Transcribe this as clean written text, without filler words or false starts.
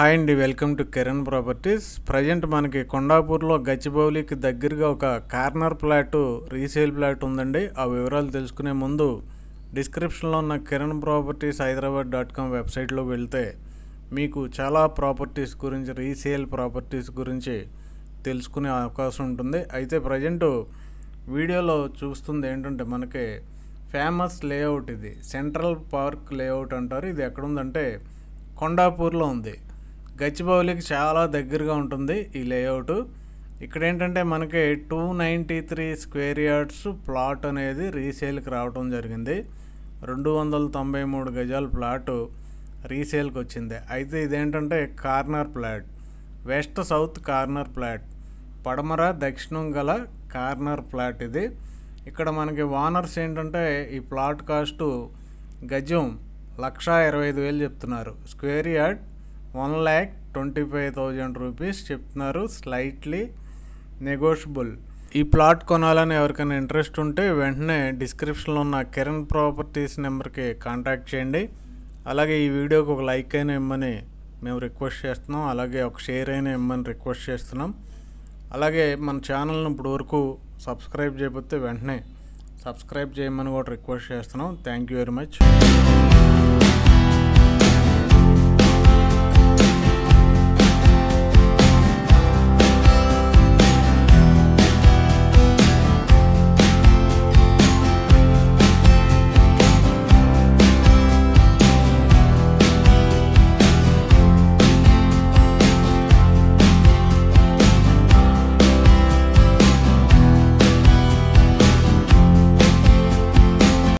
Hi అండి, welcome to Kiran properties. Present మనకి కొండాపూర్లో గచ్చిబౌలికి దగ్గరగా ఒక కార్నర్ ప్లాట్ రీసేల్ ప్లాట్ ఉందండి. ఆ వివరాలు తెలుసుకునే ముందు డిస్క్రిప్షన్లో ఉన్న కిరణ్ ప్రాపర్టీస్ హైదరాబాద్.com వెబ్సైట్లోకి వెళ్తే మీకు చాలా ప్రాపర్టీస్ గురించి, రీసేల్ ప్రాపర్టీస్ గురించి తెలుసుకునే అవకాశం ఉంటుంది. అయితే ప్రజెంట్ వీడియోలో చూస్తుంది ఏంటంటే మనకి ఫేమస్ లేఅవుట్, ఇది సెంట్రల్ పార్క్ లేఅవుట్ అంటారు. ఇది ఎక్కడుందంటే కొండాపూర్లో ఉంది. గచ్చిబౌలికి చాలా దగ్గరగా ఉంటుంది ఈ లేఅవుట్. ఇక్కడ ఏంటంటే మనకి 293 స్క్వేర్ యార్డ్స్ ప్లాట్ అనేది రీసేల్కి రావడం జరిగింది. 293 గజాల ప్లాటు రీసేల్కి వచ్చింది. అయితే ఇదేంటంటే corner plot, west south corner plot, పడమర దక్షిణం గల కార్నర్ ప్లాట్ ఇది. ఇక్కడ మనకి ఓనర్స్ ఏంటంటే ఈ ప్లాట్ కాస్టు గజం 1,25,000 చెప్తున్నారు. స్క్వేర్ యార్డ్ 1,25,000 రూపీస్ చెప్తున్నారు. Slightly negotiable. ఈ ప్లాట్ కొనాలని ఎవరికైనా ఇంట్రెస్ట్ ఉంటే వెంటనే డిస్క్రిప్షన్లో ఉన్న కిరణ్ ప్రాపర్టీస్ నెంబర్కి కాంటాక్ట్ చేయండి. అలాగే ఈ వీడియోకి ఒక లైక్ అయినా ఇమ్మని మేము రిక్వెస్ట్ చేస్తున్నాం. అలాగే ఒక షేర్ అయినా ఇమ్మని రిక్వెస్ట్ చేస్తున్నాం. అలాగే మన ఛానల్ని ఇప్పుడు వరకు సబ్స్క్రైబ్ చేయకపోతే వెంటనే సబ్స్క్రైబ్ చేయమని కూడా రిక్వెస్ట్ చేస్తున్నాం. Thank you very much.